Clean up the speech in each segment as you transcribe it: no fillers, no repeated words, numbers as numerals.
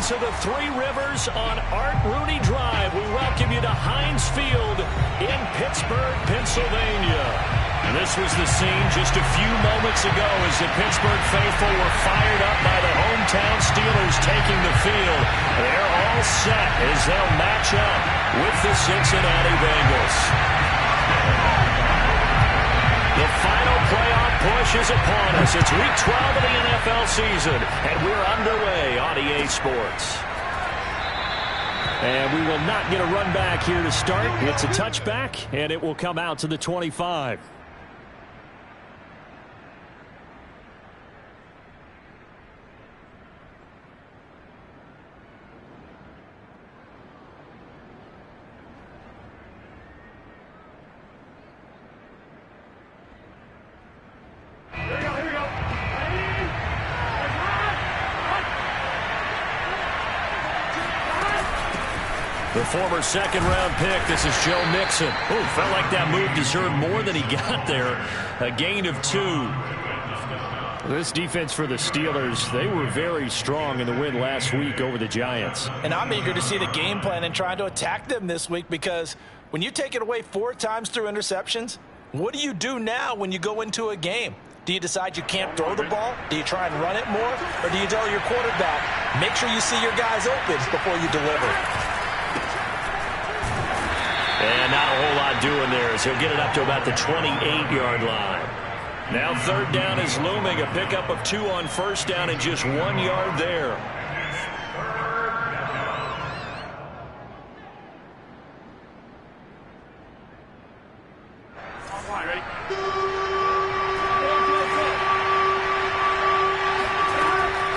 to the Three Rivers on Art Rooney Drive. We welcome you to Heinz Field in Pittsburgh, Pennsylvania. And this was the scene just a few moments ago as the Pittsburgh faithful were fired up by the hometown Steelers taking the field. They're all set as they'll match up with the Cincinnati Bengals. The final playoff push is upon us. It's Week 12 of the NFL season, and we're underway on EA Sports. And we will not get a run back here to start. It's a touchback, and it will come out to the 25. The former second-round pick, this is Joe Mixon. Oh, felt like that move deserved more than he got there. A gain of 2. This defense for the Steelers, they were very strong in the win last week over the Giants. And I'm eager to see the game plan and trying to attack them this week, because when you take it away 4 times through interceptions, what do you do now when you go into a game? Do you decide you can't throw the ball? Do you try and run it more? Or do you tell your quarterback, make sure you see your guys open before you deliver? And not a whole lot doing there as he'll get it up to about the 28-yard line. Now third down is looming. A pickup of 2 on first down and just 1 yard there.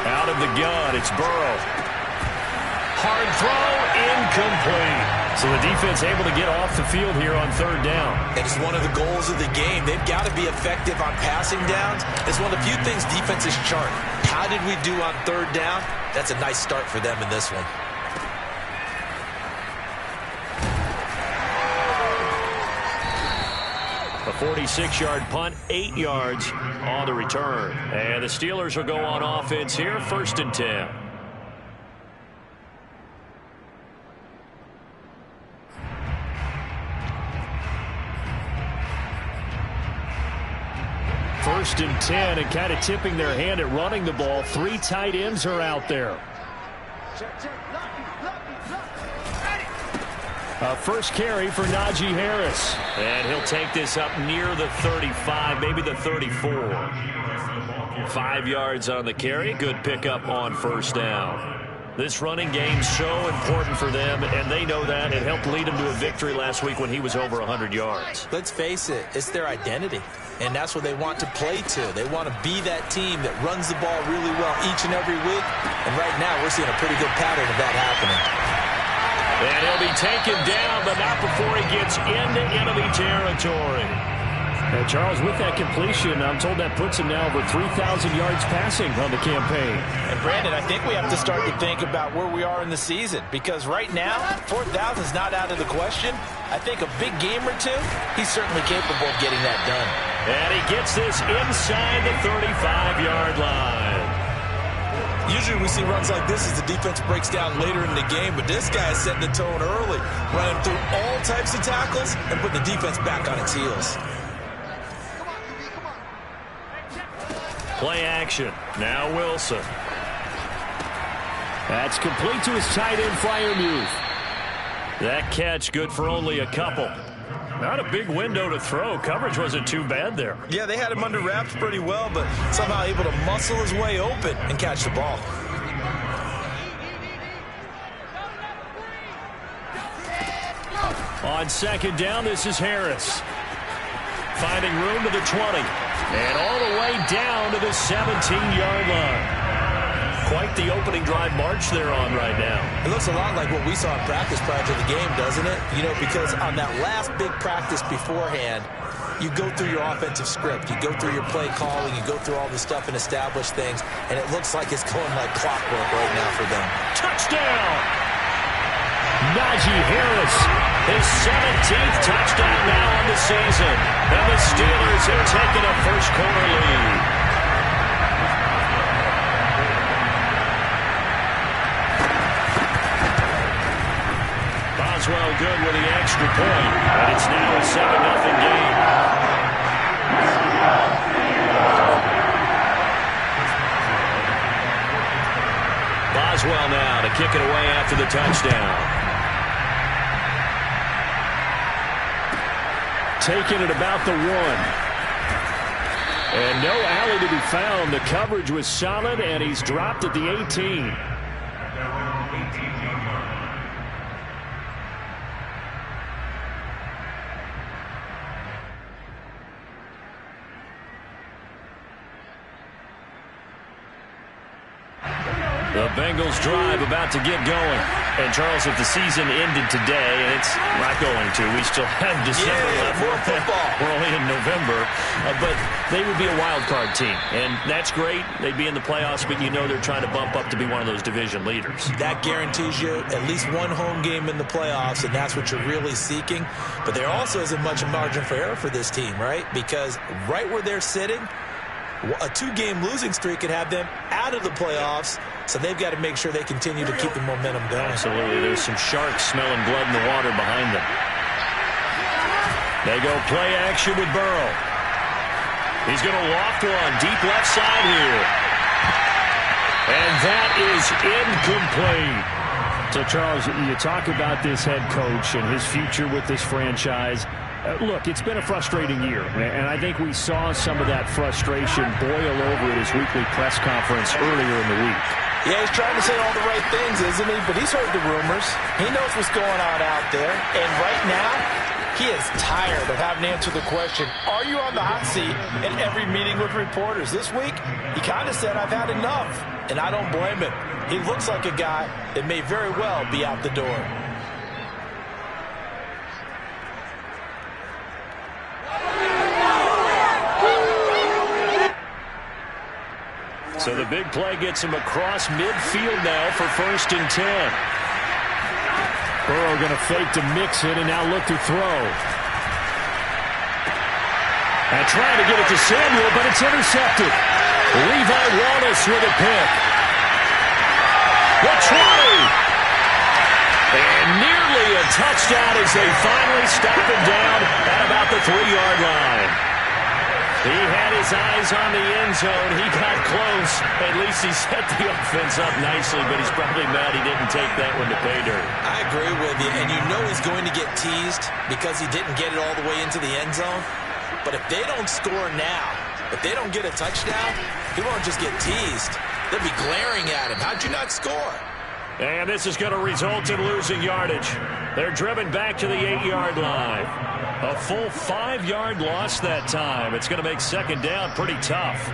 Out of the gun, it's Burrow. Hard throw, incomplete. So the defense able to get off the field here on third down. And it's one of the goals of the game. They've got to be effective on passing downs. It's one of the few things defenses chart. How did we do on third down? That's a nice start for them in this one. A 46-yard punt, 8 yards on the return. And the Steelers will go on offense here, 1st and 10. First and 10, and kind of tipping their hand at running the ball. 3 tight ends are out there. First carry for Najee Harris. And he'll take this up near the 35, maybe the 34. 5 yards on the carry. Good pickup on first down. This running game's so important for them, and they know that. It helped lead them to a victory last week when he was over 100 yards. Let's face it, it's their identity. And that's what they want to play to. They want to be that team that runs the ball really well each and every week. And right now, we're seeing a pretty good pattern of that happening. And he'll be taken down, but not before he gets into enemy territory. And Charles, with that completion, I'm told that puts him now over 3,000 yards passing on the campaign. And Brandon, I think we have to start to think about where we are in the season, because right now, 4,000 is not out of the question. I think a big game or 2, he's certainly capable of getting that done. And he gets this inside the 35-yard line. Usually we see runs like this as the defense breaks down later in the game, but this guy is setting the tone early, running through all types of tackles and putting the defense back on its heels. Play action. Now Wilson. That's complete to his tight end Freiermuth. That catch good for only a couple. Not a big window to throw. Coverage wasn't too bad there. Yeah, they had him under wraps pretty well, but somehow able to muscle his way open and catch the ball. On second down, this is Harris. Finding room to the 20. And all the way down to the 17-yard line. Quite the opening drive march they're on right now. It looks a lot like what we saw in practice prior to the game, doesn't it? You know, because on that last big practice beforehand, you go through your offensive script. You go through your play calling. You go through all the stuff and establish things. And it looks like it's going like clockwork right now for them. Touchdown! Najee Harris, his 17th touchdown now on the season. And the Steelers have taken a first-quarter lead. Boswell good with the extra point, and it's now a 7-0 game. Boswell now to kick it away after the touchdown. Taking it about the 1. And no alley to be found. The coverage was solid, and he's dropped at the 18. The Bengals drive about to get going. And, Charles, if the season ended today, and it's not going to, we still have December left. More football. We're only in November. But they would be a wild card team. And that's great. They'd be in the playoffs, but you know they're trying to bump up to be one of those division leaders. That guarantees you at least one home game in the playoffs, and that's what you're really seeking. But there also isn't much margin for error for this team, right? Because right where they're sitting, a 2-game losing streak could have them out of the playoffs, so they've got to make sure they continue to keep the momentum going. Absolutely. There's some sharks smelling blood in the water behind them. They go play action with Burrow. He's going to loft one deep left side here. And that is incomplete. So, Charles, you talk about this head coach and his future with this franchise. Look, it's been a frustrating year, and I think we saw some of that frustration boil over at his weekly press conference earlier in the week. Yeah, he's trying to say all the right things, isn't he? But he's heard the rumors. He knows what's going on out there. And right now, he is tired of having to answer the question, are you on the hot seat in every meeting with reporters? This week, he kind of said, I've had enough. And I don't blame him. He looks like a guy that may very well be out the door. So the big play gets him across midfield now for 1st and 10. Burrow going to fake to mix it and now look to throw. And trying to get it to Samuel, but it's intercepted. Levi Wallace with a pick. The 20. And nearly a touchdown as they finally stop him down at about the 3-yard line. He had his eyes on the end zone. He got close. At least he set the offense up nicely, but he's probably mad he didn't take that one to pay dirt. I agree with you, and you know he's going to get teased because he didn't get it all the way into the end zone. But if they don't score now, if they don't get a touchdown, he won't just get teased. They'll be glaring at him. How'd you not score? And this is going to result in losing yardage. They're driven back to the 8-yard line. A full 5-yard loss that time. It's going to make 2nd down pretty tough.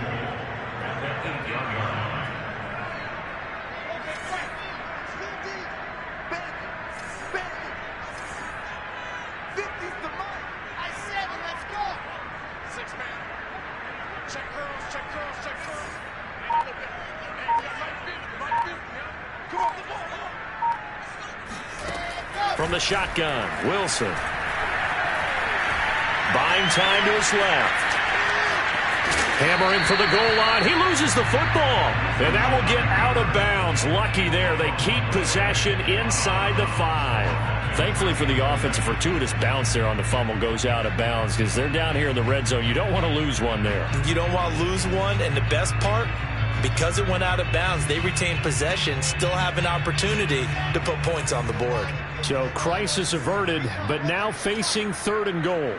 From the shotgun, Wilson. Buying time to his left. Hammering for the goal line. He loses the football. And that will get out of bounds. Lucky there. They keep possession inside the 5. Thankfully for the offense, a fortuitous bounce there on the fumble goes out of bounds because they're down here in the red zone. You don't want to lose one there. You don't want to lose one. And the best part, because it went out of bounds, they retain possession, still have an opportunity to put points on the board. So crisis averted, but now facing 3rd and goal.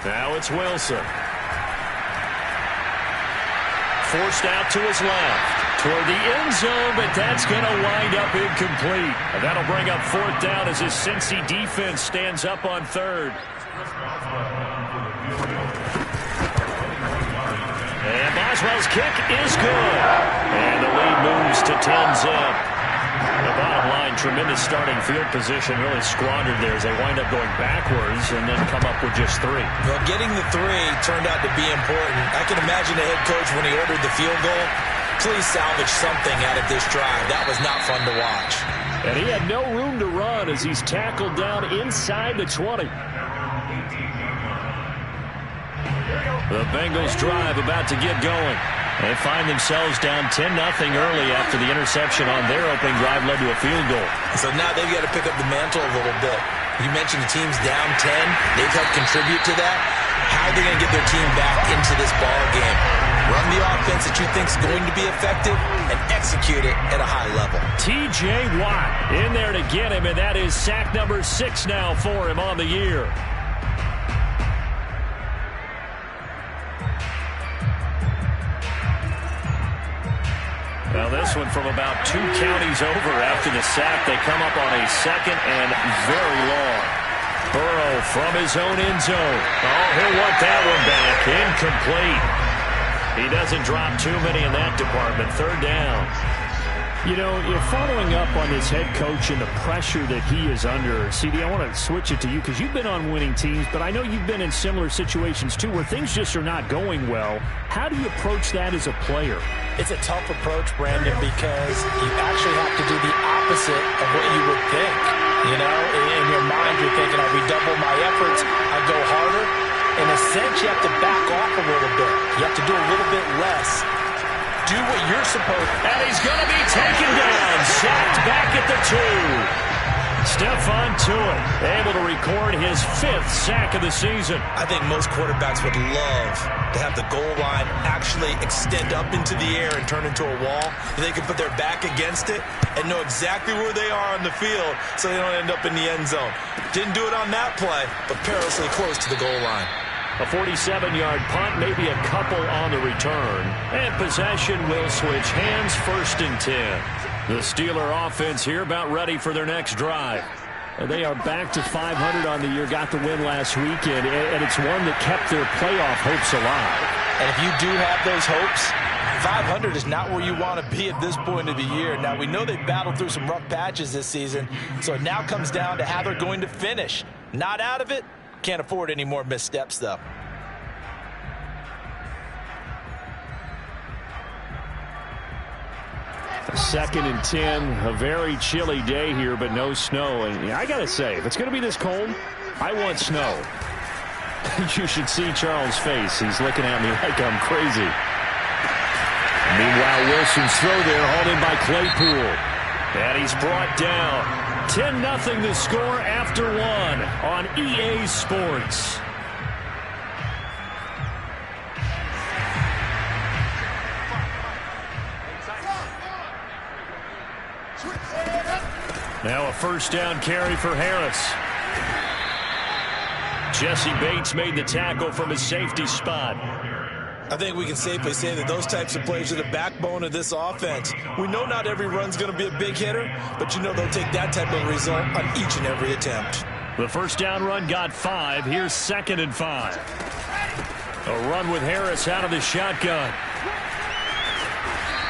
Now it's Wilson. Forced out to his left. Toward the end zone, but that's going to wind up incomplete. And that'll bring up 4th down as his Cincy defense stands up on 3rd. And Boswell's kick is good. And the lead moves to 10-zip. The bottom line, tremendous starting field position, really squandered there as they wind up going backwards and then come up with just 3. Well, getting the 3 turned out to be important. I can imagine the head coach when he ordered the field goal, please salvage something out of this drive. That was not fun to watch. And he had no room to run as he's tackled down inside the 20. The Bengals drive about to get going. They find themselves down 10-0 early after the interception on their opening drive led to a field goal. So now they've got to pick up the mantle a little bit. You mentioned the team's down 10. They've helped contribute to that. How are they going to get their team back into this ball game? Run the offense that you think is going to be effective and execute it at a high level. T.J. Watt in there to get him, and that is sack number 6 now for him on the year. Well, this one from about 2 counties over after the sack. They come up on a second and very long. Burrow from his own end zone. Oh, he'll want that one back. Incomplete. He doesn't drop too many in that department. Third down. You know, you're following up on this head coach and the pressure that he is under. CD, I want to switch it to you because you've been on winning teams, but I know you've been in similar situations too where things just are not going well. How do you approach that as a player? It's a tough approach, Brandon, because you actually have to do the opposite of what you would think. You know, in your mind, you're thinking, I redouble my efforts, I go harder. In a sense, you have to back off a little bit. You have to do a little bit less. Do what you're supposed to. And he's going to be taken down. Sacked back at the 2. Stephon Tuitt able to record his 5th sack of the season. I think most quarterbacks would love to have the goal line actually extend up into the air and turn into a wall. They can put their back against it and know exactly where they are on the field so they don't end up in the end zone. Didn't do it on that play, but perilously close to the goal line. A 47-yard punt, maybe a couple on the return. And possession will switch hands, 1st and 10. The Steeler offense here about ready for their next drive. They are back to 500 on the year, got the win last weekend, and it's one that kept their playoff hopes alive. And if you do have those hopes, 500 is not where you want to be at this point of the year. Now, we know they've battled through some rough patches this season, so it now comes down to how they're going to finish. Not out of it. Can't afford any more missteps, though. Second and 10, a very chilly day here, but no snow. And I got to say, if it's going to be this cold, I want snow. You should see Charles' face. He's looking at me like I'm crazy. Meanwhile, Wilson's throw there, hauled in by Claypool. And he's brought down. 10-0 the score after 1 on EA Sports. Now a 1st down carry for Harris. Jesse Bates made the tackle from his safety spot. I think we can safely say that those types of players are the backbone of this offense. We know not every run's going to be a big hitter, but you know they'll take that type of result on each and every attempt. The 1st down run got 5. Here's 2nd and 5. A run with Harris out of the shotgun.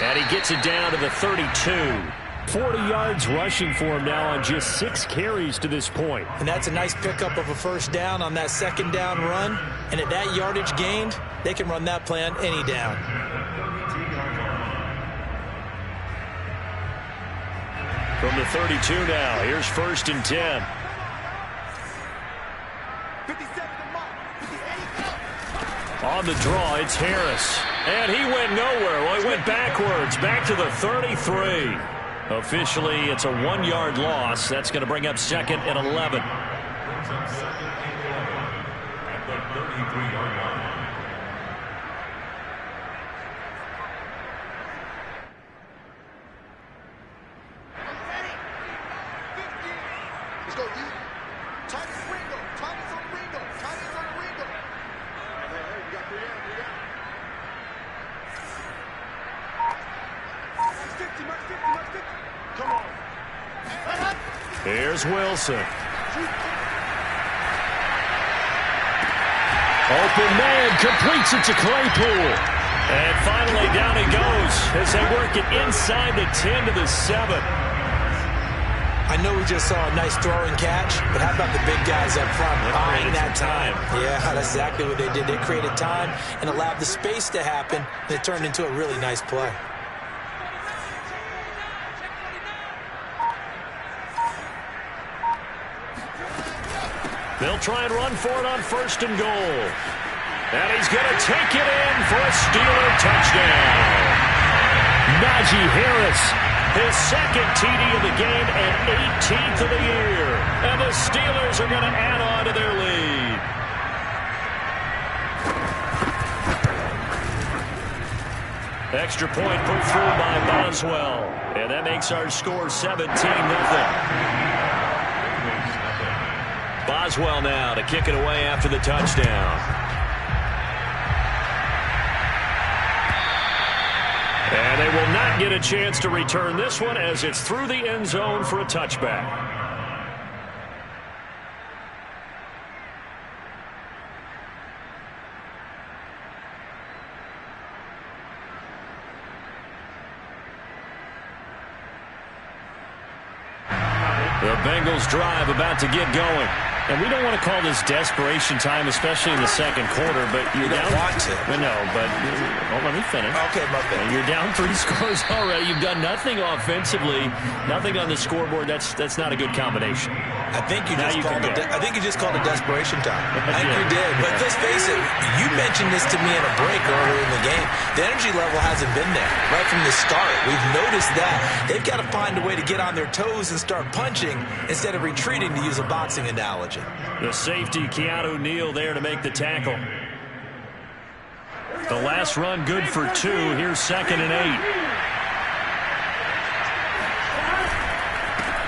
And he gets it down to the 32. 40 yards rushing for him now on just 6 carries to this point. And that's a nice pickup of a 1st down on that 2nd down run. And at that yardage gained, they can run that play on any down. From the 32 now, here's 1st and 10. On the draw, it's Harris. And he went nowhere. Well, he went backwards, back to the 33. Officially, it's a 1-yard loss. That's going to bring up 2nd and 11. Here's Wilson. Open man, completes it to Claypool. And finally down he goes as they work it inside the 10 to the 7. I know we just saw a nice throw and catch, but how about the big guys up front buying that time? Yeah, that's exactly what they did. They created time and allowed the space to happen, and it turned into a really nice play. They'll try and run for it on 1st and goal. And he's going to take it in for a Steeler touchdown. Najee Harris, his 2nd TD of the game and 18th of the year. And the Steelers are going to add on to their lead. Extra point put through by Boswell. And that makes our score 17-0. Boswell now to kick it away after the touchdown. And they will not get a chance to return this one as it's through the end zone for a touchback. The Bengals drive about to get going. And we don't want to call this desperation time, especially in the 2nd quarter, but you're down. Want to. No, but let me finish. Okay, my bad. You're down 3 scores already. You've done nothing offensively, nothing on the scoreboard. That's not a good combination. I think you just called it desperation time. I think you did. But let's face it, you mentioned this to me in a break earlier in the game. The energy level hasn't been there right from the start. We've noticed that. They've got to find a way to get on their toes and start punching instead of retreating, to use a boxing analogy. The safety, Keanu Neal, there to make the tackle. The last run good for 2. Here's 2nd and 8.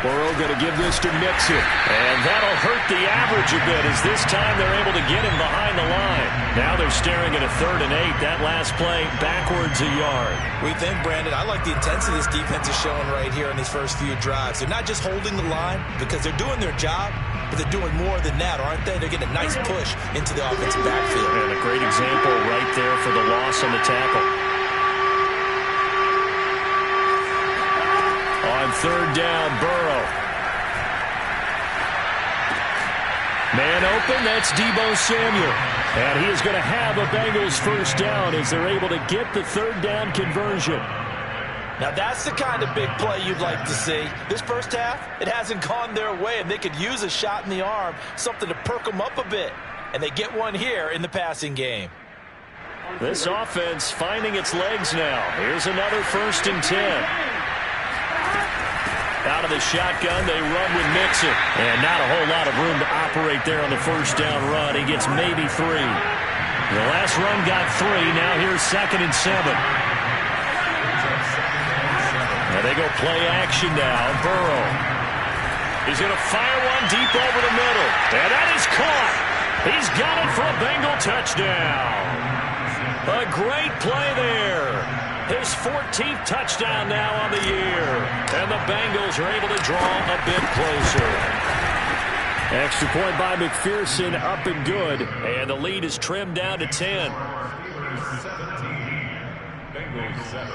Burrow going to give this to Mixon. And that'll hurt the average a bit as this time they're able to get him behind the line. Now they're staring at a 3rd and 8. That last play backwards a yard. We think, Brandon, I like the intensity this defense is showing right here in these first few drives. They're not just holding the line because they're doing their job, but they're doing more than that, aren't they? They're getting a nice push into the offensive backfield. And a great example right there for the loss on the tackle. On 3rd down, Burrow. Man open, that's Deebo Samuel. And he is going to have a Bengals 1st down as they're able to get the 3rd down conversion. Now that's the kind of big play you'd like to see. This first half, it hasn't gone their way, and they could use a shot in the arm, something to perk them up a bit. And they get one here in the passing game. This offense finding its legs now. Here's another 1st and 10. Out of the shotgun, they run with Mixon. And not a whole lot of room to operate there on the 1st down run. He gets maybe 3. The last run got 3. Now here's 2nd and 7. Now they go play action now. Burrow. He's going to fire one deep over the middle. And that is caught. He's got it for a Bengal touchdown. A great play there. His 14th touchdown now on the year. And the Bengals are able to draw a bit closer. Extra point by McPherson, up and good. And the lead is trimmed down to 10. Bengals 7.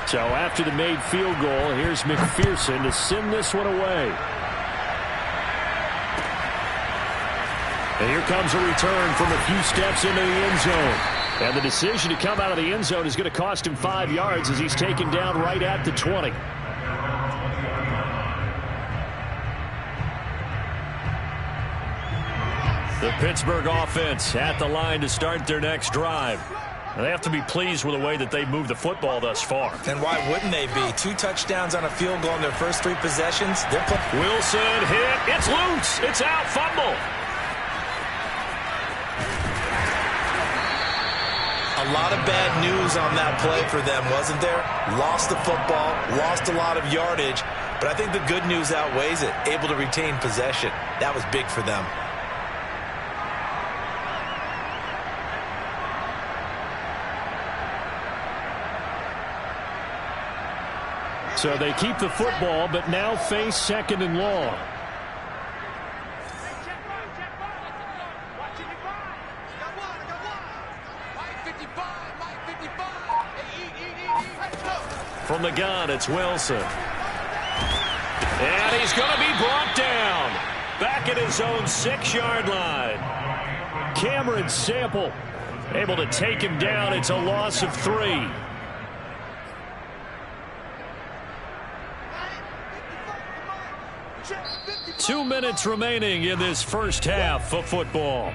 So after the made field goal, here's McPherson to send this one away. And here comes a return from a few steps into the end zone. And the decision to come out of the end zone is going to cost him 5 yards as he's taken down right at the 20. The Pittsburgh offense at the line to start their next drive. They have to be pleased with the way that they've moved the football thus far. And why wouldn't they be? 2 touchdowns on a field goal in their first 3 possessions. Wilson hit. It's loose. It's out. Fumble. A lot of bad news on that play for them, wasn't there? Lost the football, lost a lot of yardage, but I think the good news outweighs it. Able to retain possession. That was big for them. So they keep the football, but now face 2nd and long. From the gun, it's Wilson. And he's going to be brought down. Back at his own 6-yard line. Cameron Sample. Able to take him down. It's a loss of 3. Two minutes remaining in this first half of football.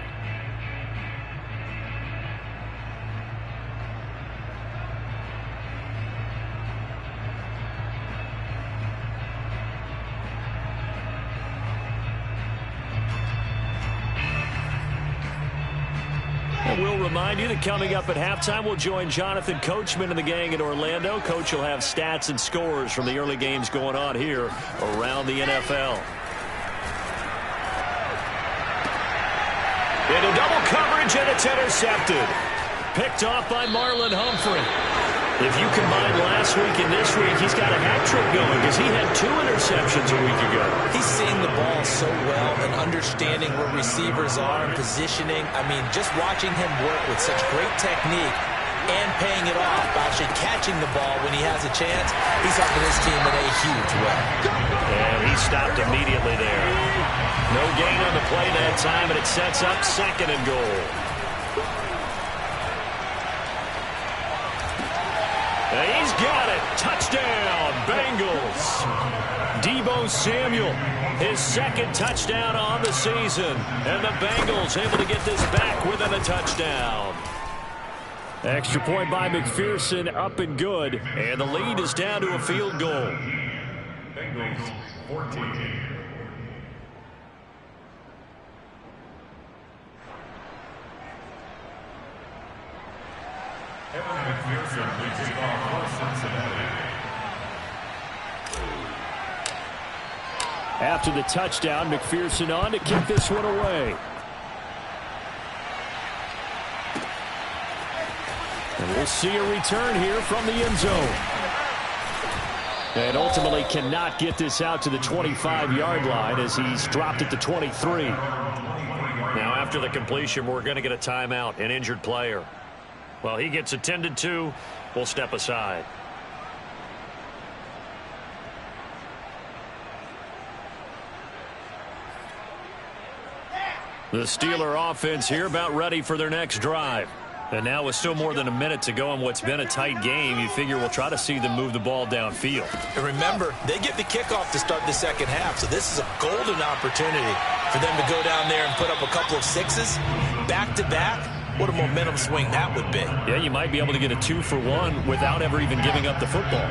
And we'll remind you that coming up at halftime, we'll join Jonathan Coachman and the gang in Orlando. Coach will have stats and scores from the early games going on here around the NFL. Into double coverage, and it's intercepted. Picked off by Marlon Humphrey. If you combine last week and this week, he's got a hat trick going because he had 2 interceptions a week ago. He's seeing the ball so well and understanding where receivers are and positioning. I mean, just watching him work with such great technique and paying it off by actually catching the ball when he has a chance, he's helping his team in a huge way. And he stopped immediately there. No gain on the play that time, and it sets up 2nd and goal. He's got it. Touchdown, Bengals. Deebo Samuel, his 2nd touchdown on the season. And the Bengals able to get this back within a touchdown. Extra point by McPherson, up and good. And the lead is down to a field goal. Bengals 14. McPherson leads it off for Cincinnati. After the touchdown, McPherson on to kick this one away. And we'll see a return here from the end zone. And ultimately cannot get this out to the 25-yard line as he's dropped it to 23. Now after the completion, we're going to get a timeout, an injured player. Well, he gets attended to. We'll step aside. The Steeler offense here about ready for their next drive. And now with still more than a minute to go in what's been a tight game, you figure we'll try to see them move the ball downfield. And remember, they get the kickoff to start the second half, so this is a golden opportunity for them to go down there and put up a couple of 6s back-to-back. What a momentum swing that would be. Yeah, you might be able to get a 2-for-1 without ever even giving up the football.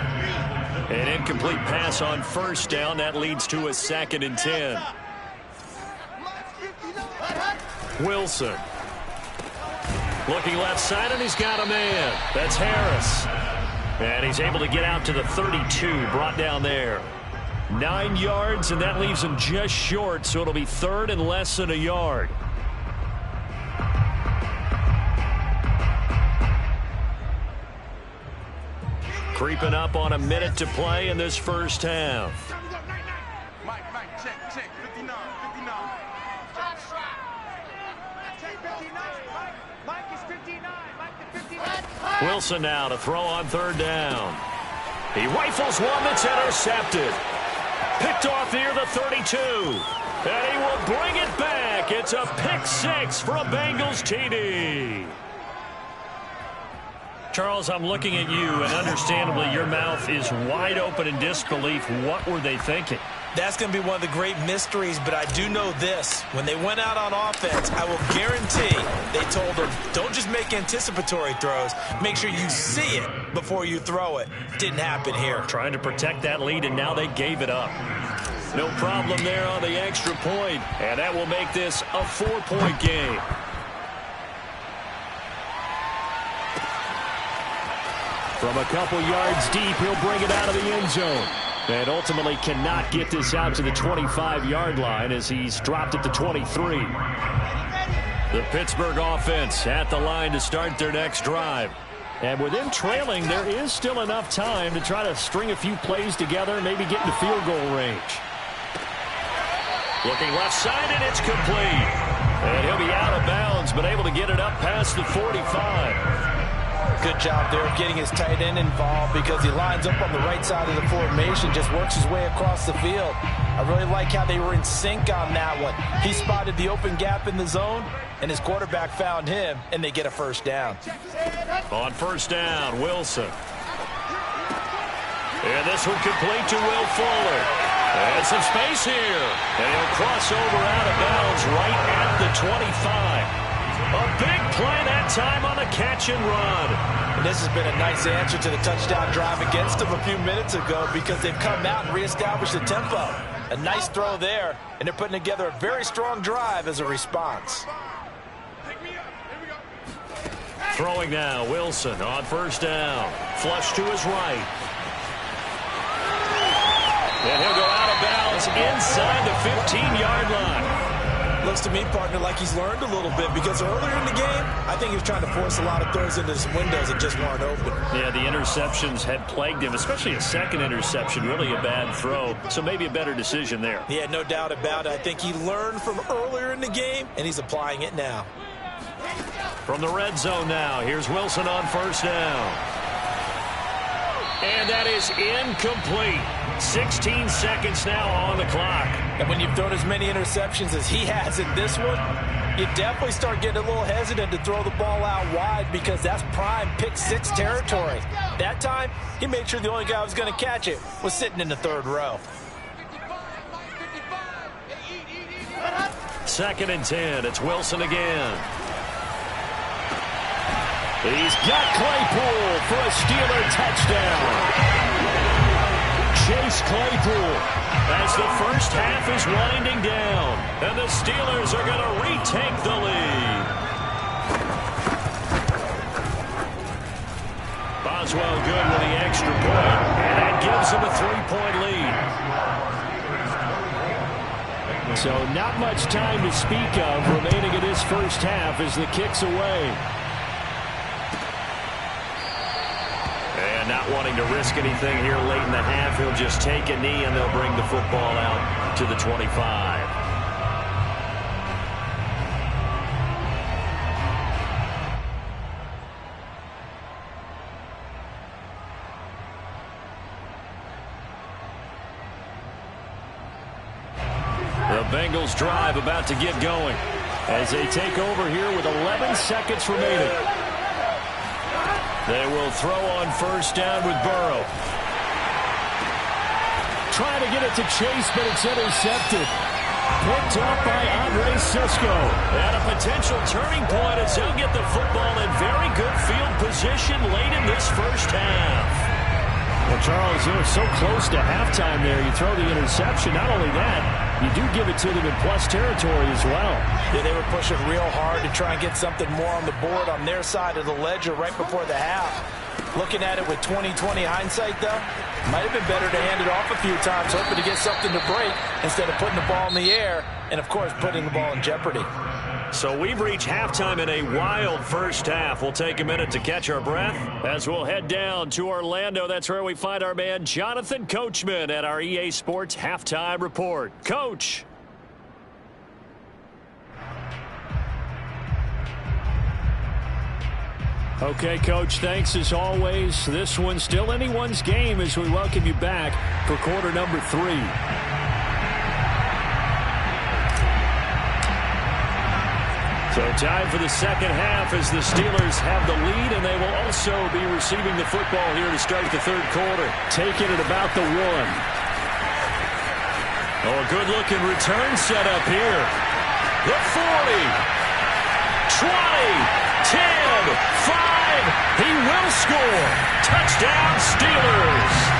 An incomplete pass on first down. That leads to a 2nd and 10. Wilson. Looking left side, and he's got a man. That's Harris. And he's able to get out to the 32, brought down there. 9 yards, and that leaves him just short, so it'll be 3rd and less than a yard. Creeping up on a minute to play in this first half. Mike, check, 59. Check 59. Mike is 59. Mike is 59. Wilson now to throw on 3rd down. He rifles one that's intercepted. Picked off near the 32. And he will bring it back. It's a pick 6 for a Bengals TD. Charles, I'm looking at you, and understandably your mouth is wide open in disbelief. What were they thinking? That's going to be one of the great mysteries, but I do know this. When they went out on offense, I will guarantee they told them, don't just make anticipatory throws. Make sure you see it before you throw it. Didn't happen here. Trying to protect that lead, and now they gave it up. No problem there on the extra point, and that will make this a 4-point game. From a couple yards deep, he'll bring it out of the end zone. And ultimately cannot get this out to the 25-yard line as he's dropped it to 23. The Pittsburgh offense at the line to start their next drive. And with them trailing, there is still enough time to try to string a few plays together and maybe get into field goal range. Looking left side, and it's complete. And he'll be out of bounds, but able to get it up past the 45. Good job there of getting his tight end involved because he lines up on the right side of the formation, just works his way across the field. I really like how they were in sync on that one. He spotted the open gap in the zone, and his quarterback found him, and they get a first down. On first down, Wilson. And this one complete to Will Fuller. And some space here. And he'll cross over out of bounds right at the 25. A big play that time on a catch and run. And this has been a nice answer to the touchdown drive against them a few minutes ago because they've come out and reestablished the tempo. A nice throw there, and they're putting together a very strong drive as a response. Throwing now, Wilson on first down. Flush to his right. And he'll go out of bounds inside the 15-yard line. Looks to me, partner, like he's learned a little bit because earlier in the game, I think he was trying to force a lot of throws into some windows that just weren't open. Yeah, the interceptions had plagued him, especially a second interception, really a bad throw. So maybe a better decision there. Yeah, no doubt about it. I think he learned from earlier in the game, and he's applying it now. From the red zone now, here's Wilson on first down. And that is incomplete. 16 seconds now on the clock. And when you've thrown as many interceptions as he has in this one, you definitely start getting a little hesitant to throw the ball out wide because that's prime pick six territory. That time, he made sure the only guy who was going to catch it was sitting in the third row. 2nd and 10. It's Wilson again. He's got Claypool for a Steeler touchdown. Chase Claypool as the first half is winding down. And the Steelers are going to retake the lead. Boswell good with the extra point. And that gives him a 3-point lead. So not much time to speak of remaining in this first half as the kick's away. And not wanting to risk anything here late in the half, he'll just take a knee and they'll bring the football out to the 25. The Bengals drive about to get going as they take over here with 11 seconds remaining. They will throw on first down with Burrow. Trying to get it to Chase, but it's intercepted. Picked up by Andre Sisco. And a potential turning point as they'll get the football in very good field position late in this first half. Well, Charles, they were so close to halftime there. You throw the interception. Not only that, you do give it to them in plus territory as well. Yeah, they were pushing real hard to try and get something more on the board on their side of the ledger right before the half. Looking at it with 20/20 hindsight, though, might have been better to hand it off a few times, hoping to get something to break instead of putting the ball in the air and, of course, putting the ball in jeopardy. So we've reached halftime in a wild first half. We'll take a minute to catch our breath as we'll head down to Orlando. That's where we find our man Jonathan Coachman at our EA Sports Halftime Report. Coach. Okay, Coach, thanks as always. This one's still anyone's game as we welcome you back for quarter number 3. So time for the second half as the Steelers have the lead, and they will also be receiving the football here to start the third quarter. Taking it about the 1. Oh, a good-looking return set up here. The 40, 20, 10, 5. He will score. Touchdown, Steelers.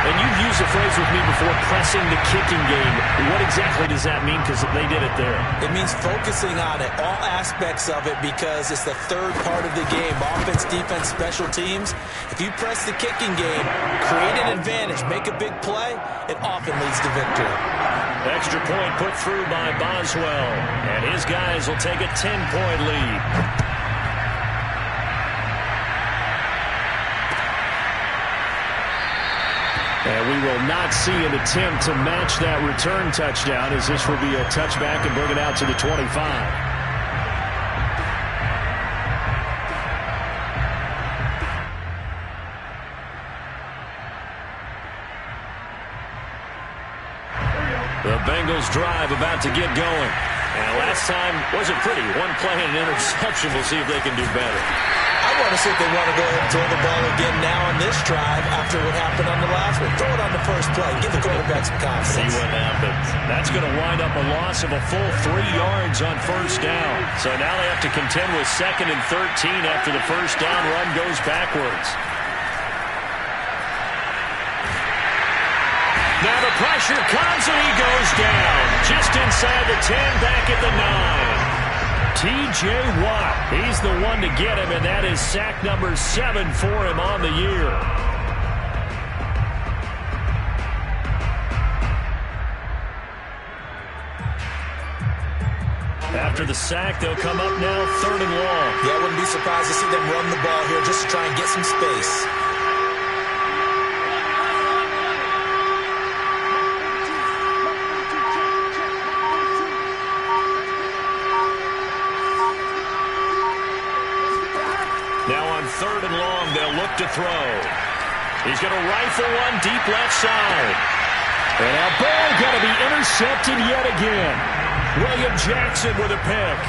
And you've used the phrase with me before, pressing the kicking game. What exactly does that mean? Because they did it there. It means focusing on it, all aspects of it, because it's the third part of the game. Offense, defense, special teams. If you press the kicking game, create an advantage, make a big play, it often leads to victory. Extra point put through by Boswell. And his guys will take a 10-point lead. And we will not see an attempt to match that return touchdown, as this will be a touchback and bring it out to the 25. The Bengals drive about to get going. And last time wasn't pretty. One play and an interception. We'll see if they can do better. I want to see if they want to go ahead and throw the ball again now on this drive after what happened on the last one. Throw it on the first play. Give the quarterback some confidence. See what happens. That's going to wind up a loss of a full 3 yards on first down. So now they have to contend with 2nd and 13 after the first down run goes backwards. Now the pressure comes and he goes down. Just inside the 10, back at the 9. T.J. Watt, he's the one to get him, and that is sack number 7 for him on the year. After the sack, they'll come up now 3rd and long. Yeah, I wouldn't be surprised to see them run the ball here just to try and get some space. Now on 3rd and long, they'll look to throw. He's going to rifle one deep left side. And that ball going to be intercepted yet again. William Jackson with a pick.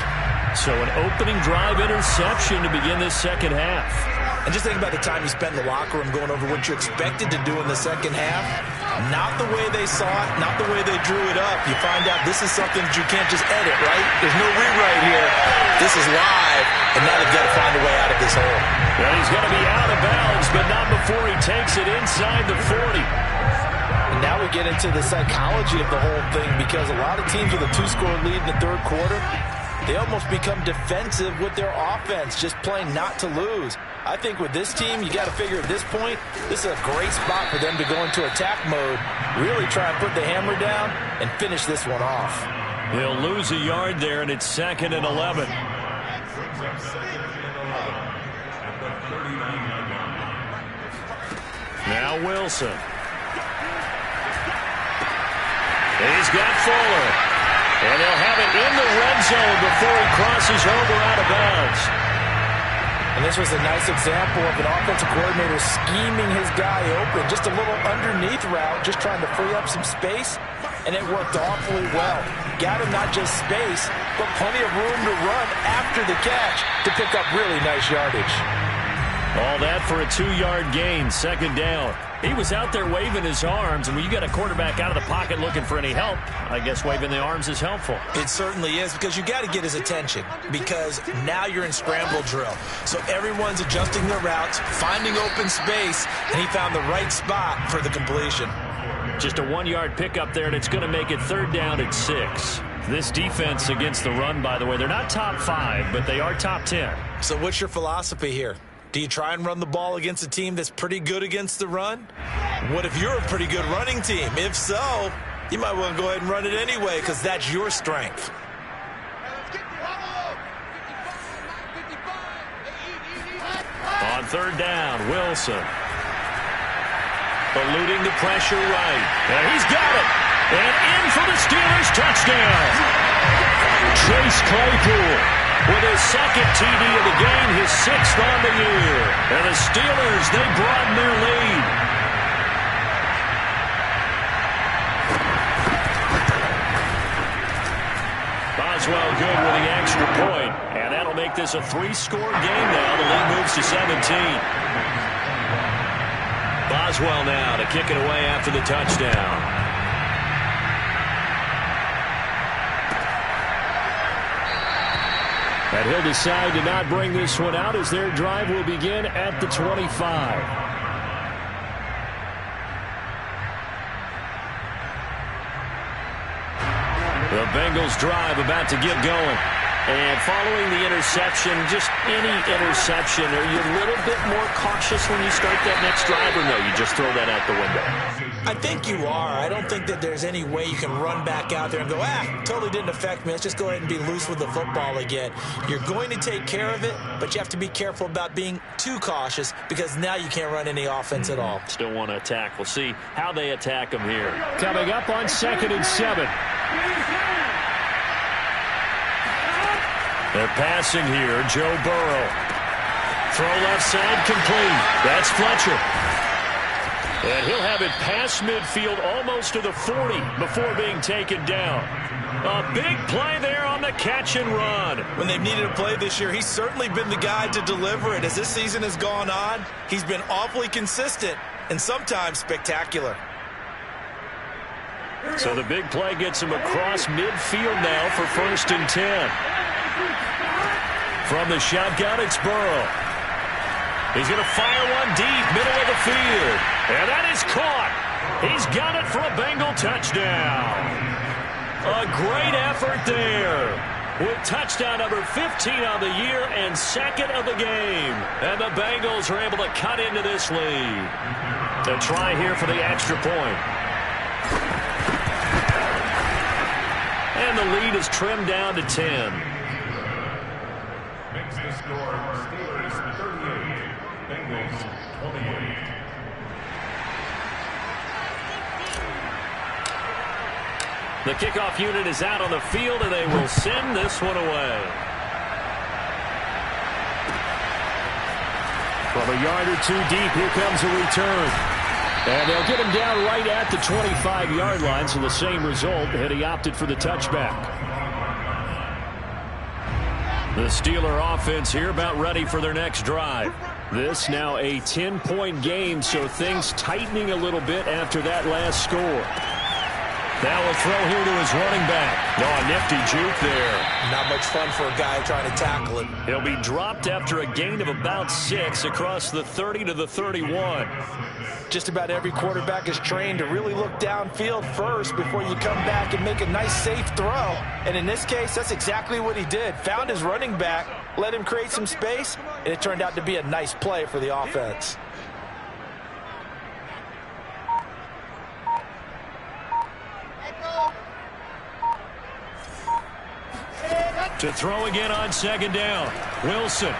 So an opening drive interception to begin this second half. And just think about the time you spent in the locker room going over what you expected to do in the second half. Not the way they saw it, not the way they drew it up. You find out this is something that you can't just edit, right? There's no rewrite here. This is live, and now they've got to find a way out of this hole. Well, he's going to be out of bounds, but not before he takes it inside the 40. And now we get into the psychology of the whole thing, because a lot of teams with a 2-score lead in the 3rd quarter, they almost become defensive with their offense, just playing not to lose. I think with this team, you got to figure at this point, this is a great spot for them to go into attack mode, really try and put the hammer down and finish this one off. He'll lose a yard there, and it's 2nd and 11. Now Wilson. He's got Fuller. And he'll have it in the red zone before he crosses over out of bounds. And this was a nice example of an offensive coordinator scheming his guy open. Just a little underneath route, just trying to free up some space, and it worked awfully well. Got him not just space, but plenty of room to run after the catch to pick up really nice yardage. All that for a 2-yard gain, 2nd down. He was out there waving his arms, and when you got a quarterback out of the pocket looking for any help, I guess waving the arms is helpful. It certainly is, because you got to get his attention, because now you're in scramble drill. So everyone's adjusting their routes, finding open space, and he found the right spot for the completion. Just a 1-yard pickup there, and it's going to make it 3rd down at 6. This defense against the run, by the way, they're not top 5, but they are top 10. So what's your philosophy here? Do you try and run the ball against a team that's pretty good against the run? What if you're a pretty good running team? If so, you might want to go ahead and run it anyway, because that's your strength. On 3rd down, Wilson. Eluding the pressure right. And he's got it. And in for the Steelers touchdown. Chase Claypool with his 2nd TD of the game, his 6th on the year. And the Steelers, they broaden their lead. Boswell good with the extra point. And that'll make this a 3-score game now. The lead moves to 17. Boswell now to kick it away after the touchdown. And he'll decide to not bring this one out as their drive will begin at the 25. The Bengals drive about to get going. And following the interception, just any interception, are you a little bit more cautious when you start that next drive, or no, you just throw that out the window? I think you are. I don't think that there's any way you can run back out there and go, totally didn't affect me. Let's just go ahead and be loose with the football again. You're going to take care of it, but you have to be careful about being too cautious, because now you can't run any offense at all. Still want to attack. We'll see how they attack them here. Coming up on 2nd and 7. They're passing here. Joe Burrow. Throw left side complete. That's Fletcher. And he'll have it past midfield almost to the 40 before being taken down. A big play there on the catch and run. When they've needed a play this year, he's certainly been the guy to deliver it. As this season has gone on, he's been awfully consistent and sometimes spectacular. So the big play gets him across midfield now for 1st and 10. From the shotgun, it's Burrow. He's going to fire one deep, middle of the field. And that is caught. He's got it for a Bengal touchdown. A great effort there. With touchdown number 15 on the year and 2nd of the game. And the Bengals are able to cut into this lead. A try here for the extra point. And the lead is trimmed down to 10. Makes the score Steelers 38, Bengals 28. The kickoff unit is out on the field, and they will send this one away. From a yard or two deep, here comes a return. And they'll get him down right at the 25-yard line, so the same result, and he opted for the touchback. The Steeler offense here about ready for their next drive. This now a 10-point game, so things tightening a little bit after that last score. Now a throw here to his running back. A nifty juke there. Not much fun for a guy trying to tackle him. He'll be dropped after a gain of about 6 across the 30 to the 31. Just about every quarterback is trained to really look downfield first before you come back and make a nice, safe throw. And in this case, that's exactly what he did. Found his running back, let him create some space, and it turned out to be a nice play for the offense. To throw again on 2nd down. Wilson.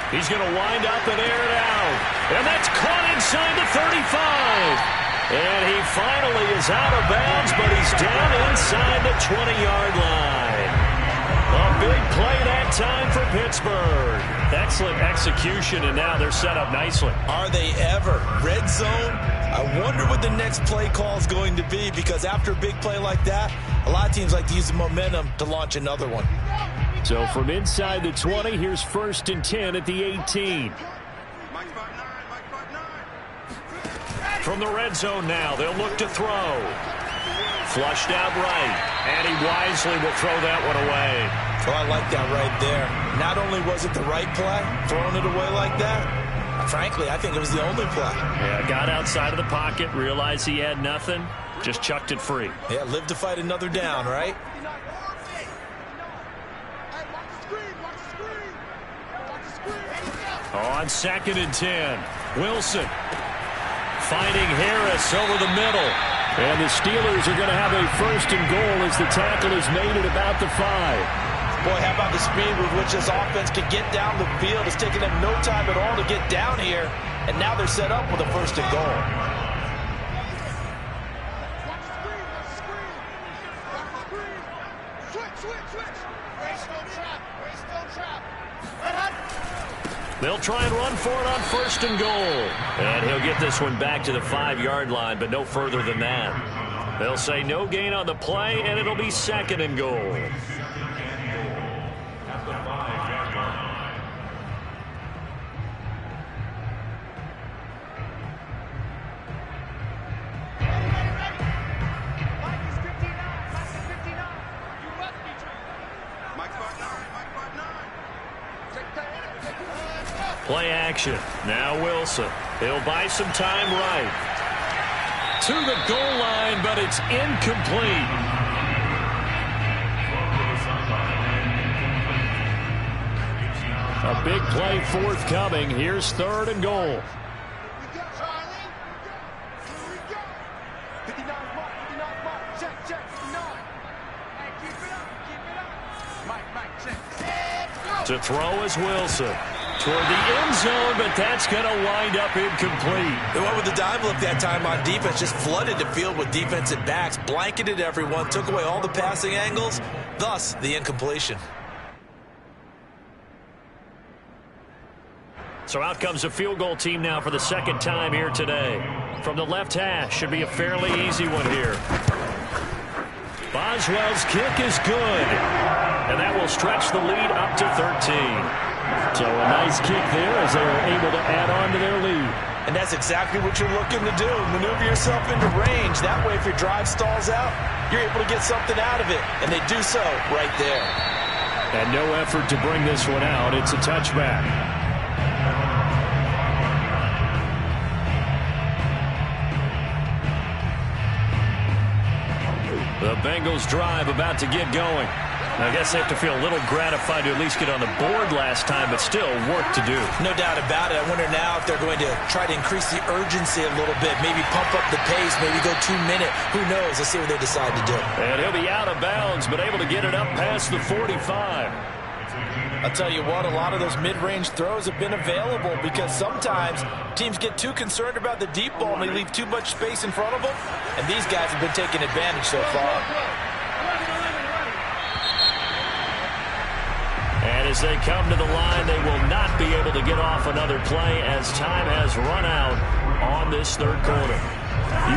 He's going to wind up and air it out. And that's caught inside the 35. And he finally is out of bounds, but he's down inside the 20-yard line. A big play that time for Pittsburgh. Excellent execution, and now they're set up nicely. Are they ever? Red zone? I wonder what the next play call is going to be, because after a big play like that, a lot of teams like to use the momentum to launch another one. So from inside the 20, here's 1st and 10 at the 18. From the red zone now, they'll look to throw. Flushed out right, and he wisely will throw that one away. Oh, I like that right there. Not only was it the right play, throwing it away like that, frankly, I think it was the only play. Yeah, got outside of the pocket, realized he had nothing, just chucked it free. Yeah, live to fight another down, right? On 2nd and 10, Wilson finding Harris over the middle. And the Steelers are going to have a 1st and goal as the tackle is made at about the 5. Boy, how about the speed with which this offense could get down the field? It's taken them no time at all to get down here, and now they're set up with a 1st and goal. They'll try and run for it on 1st and goal. And he'll get this one back to the 5-yard line, but no further than that. They'll say no gain on the play, and it'll be 2nd and goal. Play action. Now Wilson. He'll buy some time right. To the goal line, but it's incomplete. A big play forthcoming. Here's 3rd and goal. To throw is Wilson. Toward the end zone, but that's going to wind up incomplete. They went with the dime look that time on defense, just flooded the field with defensive backs, blanketed everyone, took away all the passing angles, thus the incompletion. So out comes a field goal team now for the second time here today. From the left hash, should be a fairly easy one here. Boswell's kick is good. And that will stretch the lead up to 13. So a nice kick there as they were able to add on to their lead. And that's exactly what you're looking to do. Maneuver yourself into range. That way, if your drive stalls out, you're able to get something out of it. And they do so right there. And no effort to bring this one out. It's a touchback. The Bengals drive about to get going. I guess they have to feel a little gratified to at least get on the board last time, but still work to do. No doubt about it. I wonder now if they're going to try to increase the urgency a little bit, maybe pump up the pace, maybe go 2 minute. Who knows? Let's see what they decide to do. And he'll be out of bounds, but able to get it up past the 45. I'll tell you what, a lot of those mid-range throws have been available because sometimes teams get too concerned about the deep ball and they leave too much space in front of them, and these guys have been taking advantage so far. And as they come to the line, they will not be able to get off another play as time has run out on this third quarter.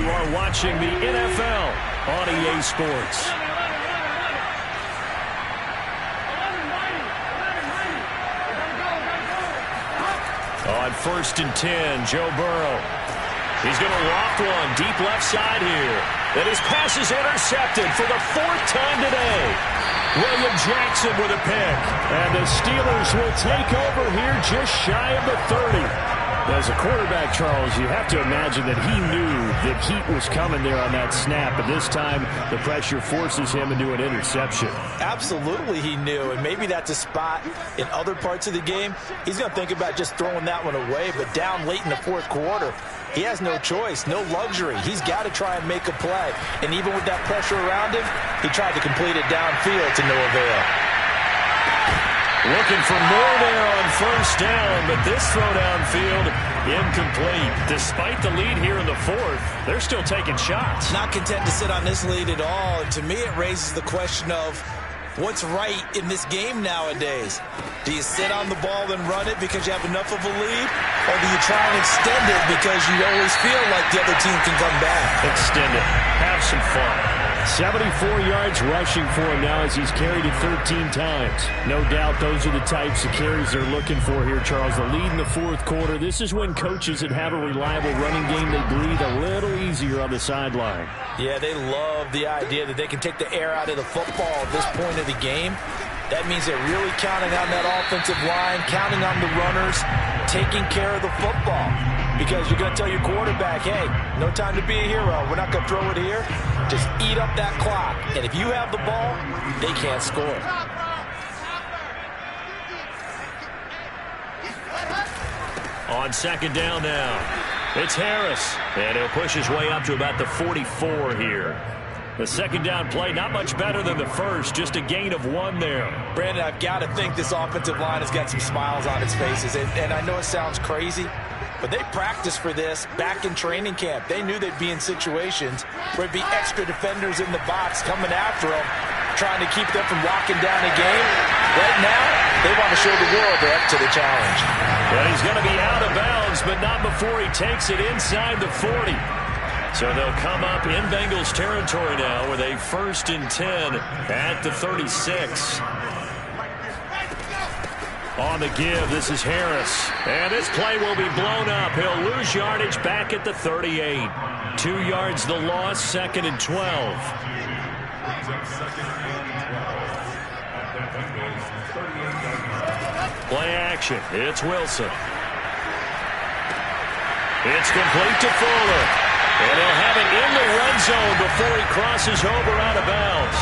You are watching the NFL on EA Sports. On 1st and 10, Joe Burrow. He's going to loft one deep left side here. And his pass is intercepted for the 4th time today. William Jackson with a pick. And the Steelers will take over here just shy of the 30. As a quarterback, Charles, you have to imagine that he knew that heat was coming there on that snap. But this time, the pressure forces him into an interception. Absolutely he knew. And maybe that's a spot in other parts of the game. He's going to think about just throwing that one away. But down late in the 4th quarter, he has no choice, no luxury. He's got to try and make a play. And even with that pressure around him, he tried to complete it downfield to no avail. Looking for more there on 1st down, but this throw downfield incomplete. Despite the lead here in the 4th, they're still taking shots. Not content to sit on this lead at all. And to me, it raises the question of what's right in this game nowadays. Do you sit on the ball and run it because you have enough of a lead? Or do you try and extend it because you always feel like the other team can come back? Extend it. Have some fun. 74 yards rushing for him now as he's carried it 13 times. No doubt those are the types of carries they're looking for here, Charles. The lead in the 4th quarter. This is when coaches that have a reliable running game, they breathe a little easier on the sideline. Yeah, they love the idea that they can take the air out of the football at this point of the game. That means they're really counting on that offensive line, counting on the runners, taking care of the football. Because you're going to tell your quarterback, hey, no time to be a hero. We're not going to throw it here. Just eat up that clock. And if you have the ball, they can't score. On 2nd down now, it's Harris. And he'll push his way up to about the 44 here. The 2nd down play, not much better than the first, just a gain of 1 there. Brandon, I've got to think this offensive line has got some smiles on its faces. And I know it sounds crazy, but they practiced for this back in training camp. They knew they'd be in situations where there'd be extra defenders in the box coming after them, trying to keep them from locking down a game. Right now, they want to show the world they're up to the challenge. Well, he's going to be out of bounds, but not before he takes it inside the 40. So they'll come up in Bengals territory now with a 1st and 10 at the 36. On the give, this is Harris. And this play will be blown up. He'll lose yardage back at the 38. 2 yards the loss, 2nd and 12. Play action. It's Wilson. It's complete to Fuller. And he'll have it in the red zone before he crosses over out of bounds.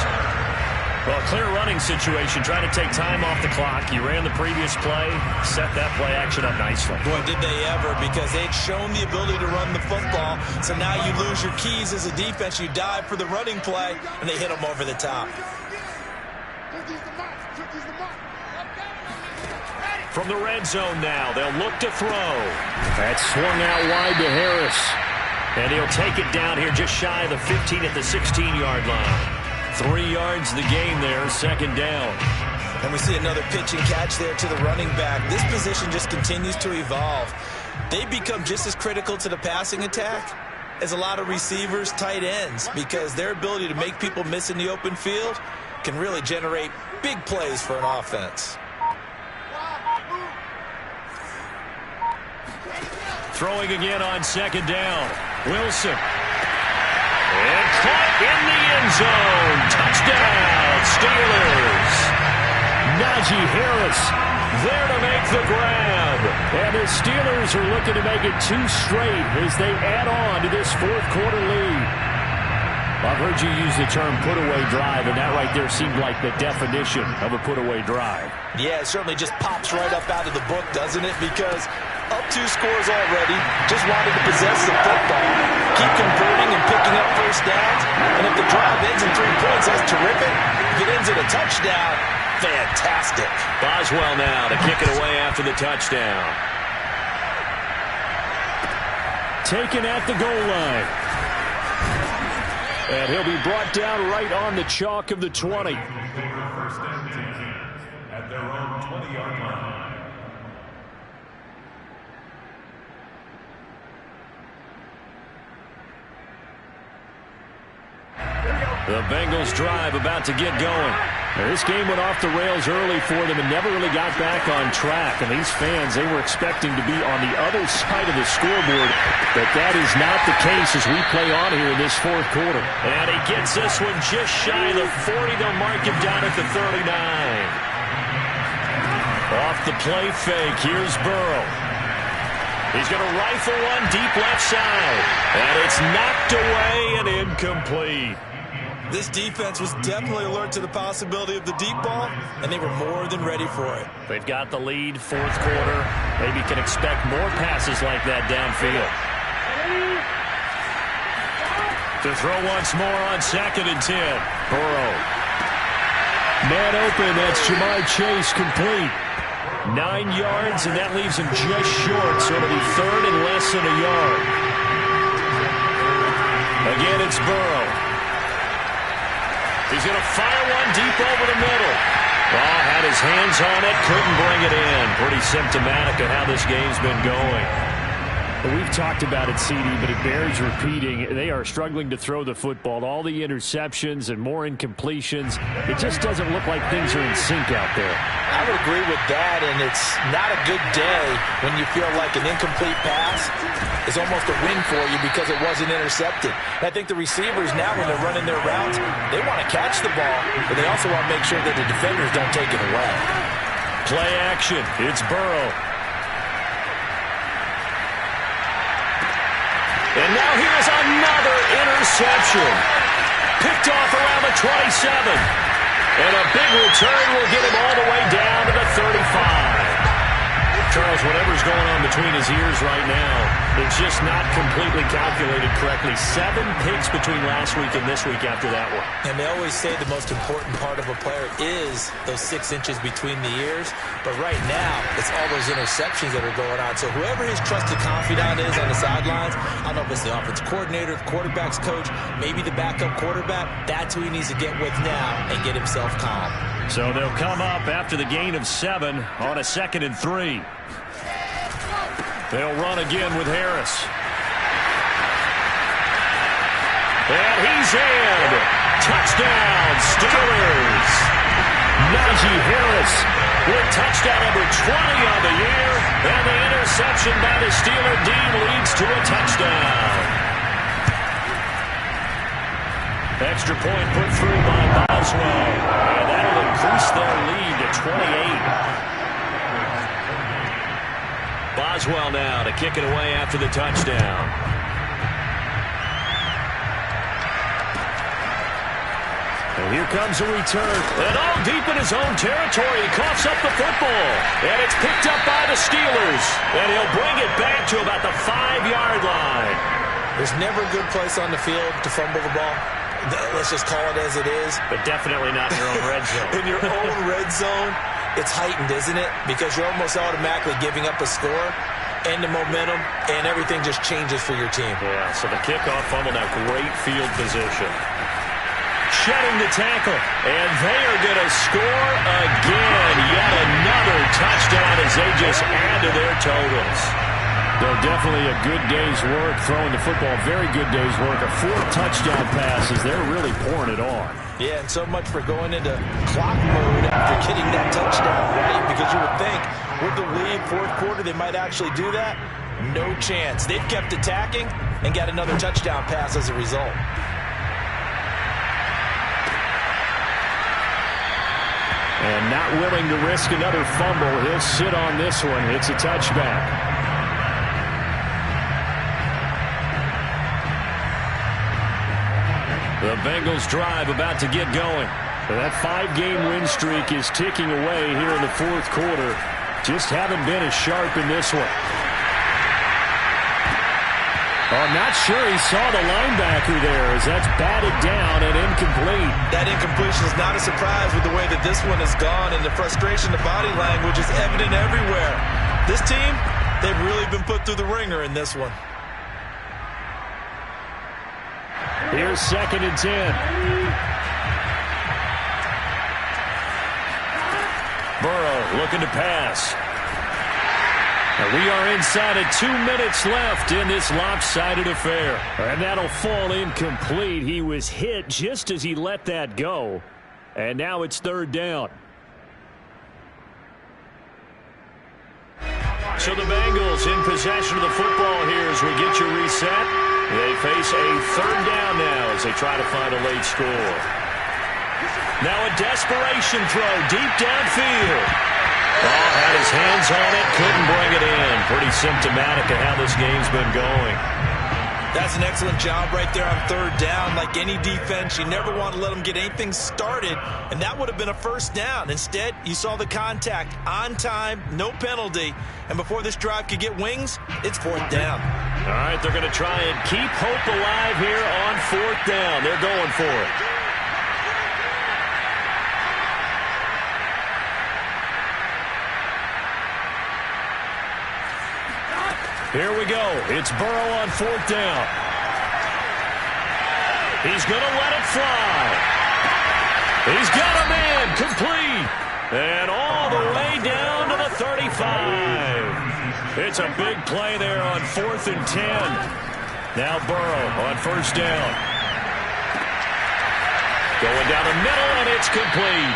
Well, clear running situation, trying to take time off the clock. You ran the previous play, set that play action up nicely. Boy, did they ever, because they'd shown the ability to run the football. So now you lose your keys as a defense. You dive for the running play, and they hit them over the top. From the red zone now, they'll look to throw. That's swung out wide to Harris. And he'll take it down here just shy of the 15 at the 16-yard line. 3 yards the gain there, 2nd down. And we see another pitch and catch there to the running back. This position just continues to evolve. They become just as critical to the passing attack as a lot of receivers, tight ends, because their ability to make people miss in the open field can really generate big plays for an offense. Throwing again on second down. Wilson. And caught in the end zone. Touchdown, Steelers. Najee Harris there to make the grab. And the Steelers are looking to make it 2 straight as they add on to this fourth quarter lead. I've heard you use the term put-away drive, and that right there seemed like the definition of a put-away drive. Yeah, it certainly just pops right up out of the book, doesn't it? Because up 2 scores already, just wanted to possess the football, keep converting and picking up first downs, and if the drive ends in 3 points, that's terrific. If it ends in a touchdown, fantastic. Boswell now to kick it away after the touchdown. Taken at the goal line. And he'll be brought down right on the chalk of the 20. First and 10 at their own 20-yard line. The Bengals drive about to get going. Now, this game went off the rails early for them and never really got back on track. And these fans, they were expecting to be on the other side of the scoreboard. But that is not the case as we play on here in this fourth quarter. And he gets this one just shy of the 40. They'll mark him down at the 39. Off the play fake. Here's Burrow. He's going to rifle one deep left side. And it's knocked away and incomplete. This defense was definitely alert to the possibility of the deep ball, and they were more than ready for it. They've got the lead, fourth quarter. Maybe can expect more passes like that downfield. To throw once more on second and 10. Burrow. Man open, that's Jamar Chase complete. 9 yards, and that leaves him just short, so it'll be third and less than a yard. Again, it's Burrow. He's going to fire one deep over the middle. Oh, had his hands on it, couldn't bring it in. Pretty symptomatic of how this game's been going. Well, we've talked about it, CD, but it bears repeating. They are struggling to throw the football. All the interceptions and more incompletions. It just doesn't look like things are in sync out there. I would agree with that, and it's not a good day when you feel like an incomplete pass is almost a win for you because it wasn't intercepted. And I think the receivers now, when they're running their routes, they want to catch the ball, but they also want to make sure that the defenders don't take it away. Play action. It's Burrow. And now here's another interception. Picked off around the 27. And a big return will get him all the way down to the 35. Charles, whatever's going on between his ears right now, it's just not completely calculated correctly. 7 picks between last week and this week after that one. And they always say the most important part of a player is those 6 inches between the ears. But right now, it's all those interceptions that are going on. So whoever his trusted confidant is on the sidelines, I don't know if it's the offensive coordinator, the quarterback's coach, maybe the backup quarterback, that's who he needs to get with now and get himself calm. So they'll come up after the gain of 7 on a 2nd and 3. They'll run again with Harris. And he's in. Touchdown, Steelers. Najee Harris with touchdown number 20 on the year. And the interception by the Steeler D leads to a touchdown. Extra point put through by Boswell. And that'll increase their lead to 28. Boswell now to kick it away after the touchdown. And here comes a return. And all deep in his own territory, he coughs up the football. And it's picked up by the Steelers. And he'll bring it back to about the 5-yard line. There's never a good place on the field to fumble the ball. Let's just call it as it is. But definitely not in your own red zone. In your own red zone, it's heightened, isn't it? Because you're almost automatically giving up a score and the momentum, and everything just changes for your team. Yeah, so the kickoff fumble, now great field position. shedding the tackle. And they are going to score again. Yet another touchdown as they just add to their totals. They're definitely a good day's work throwing the football. Very good day's work. 4 touchdown passes. They're really pouring it on. Yeah, and so much for going into clock mode after getting that touchdown right, because you would think with the lead, fourth quarter, they might actually do that. No chance. They've kept attacking and got another touchdown pass as a result. And not willing to risk another fumble. He'll sit on this one. It's a touchback. The Bengals drive about to get going. That 5-game win streak is ticking away here in the fourth quarter. Just haven't been as sharp in this one. Oh, I'm not sure he saw the linebacker there as that's batted down and incomplete. That incompletion is not a surprise with the way that this one has gone, and the frustration, the body language is evident everywhere. This team, they've really been put through the ringer in this one. Here's 2nd and 10. Burrow looking to pass. And we are inside of 2 minutes left in this lopsided affair. And that'll fall incomplete. He was hit just as he let that go. And now it's 3rd down. So the Bengals in possession of the football here as we get you reset. They face a 3rd down now as they try to find a late score. Now a desperation throw deep downfield. Ball had his hands on it, couldn't bring it in. Pretty symptomatic of how this game's been going. That's an excellent job right there on 3rd down. Like any defense, you never want to let them get anything started, and that would have been a 1st down. Instead, you saw the contact on time, no penalty, and before this drive could get wings, it's 4th down. All right, they're going to try and keep hope alive here on 4th down. They're going for it. Here we go. It's Burrow on 4th down. He's going to let it fly. He's got a man complete. And all the way down to the 35. It's a big play there on 4th and 10. Now Burrow on 1st down. Going down the middle, and it's complete.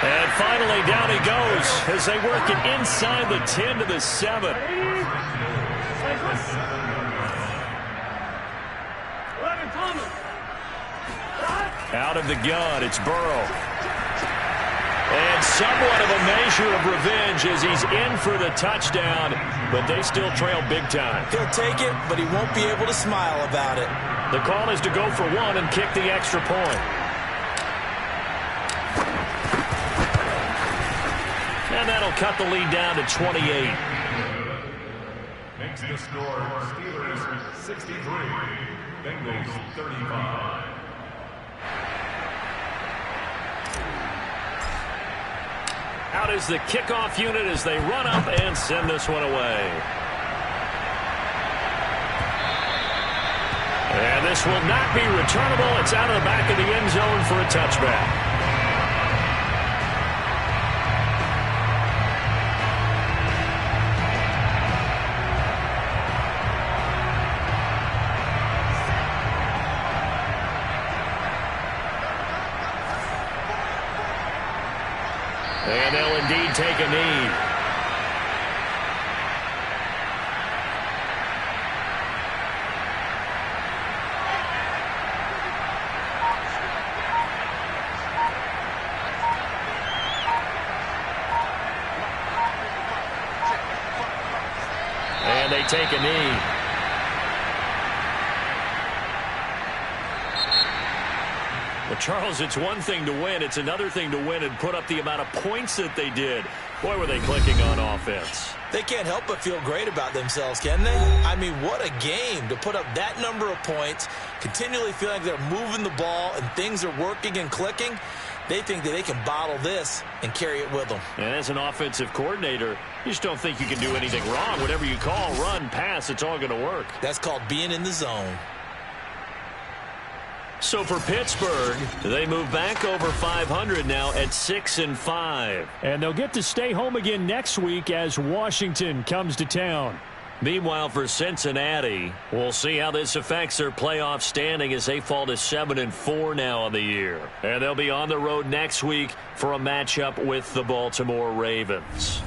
And finally, down he goes as they work it inside the 10 to the 7. Out of the gun, it's Burrow. And somewhat of a measure of revenge as he's in for the touchdown, but they still trail big time. He'll take it, but he won't be able to smile about it. The call is to go for 1 and kick the extra point. And that'll cut the lead down to 28. Makes the score Steelers 63, Bengals 35. Out is the kickoff unit as they run up and send this one away. And this will not be returnable. It's out of the back of the end zone for a touchback. And they'll indeed take a knee. And they take a knee. Well, Charles, it's one thing to win. It's another thing to win and put up the amount of points that they did. Boy, were they clicking on offense. They can't help but feel great about themselves, can they? I mean, what a game to put up that number of points, continually feeling like they're moving the ball and things are working and clicking. They think that they can bottle this and carry it with them. And as an offensive coordinator, you just don't think you can do anything wrong. Whatever you call, run, pass, it's all going to work. That's called being in the zone. So for Pittsburgh, they move back over 500 now at 6-5. And they'll get to stay home again next week as Washington comes to town. Meanwhile, for Cincinnati, we'll see how this affects their playoff standing as they fall to 7-4 now on the year. And they'll be on the road next week for a matchup with the Baltimore Ravens.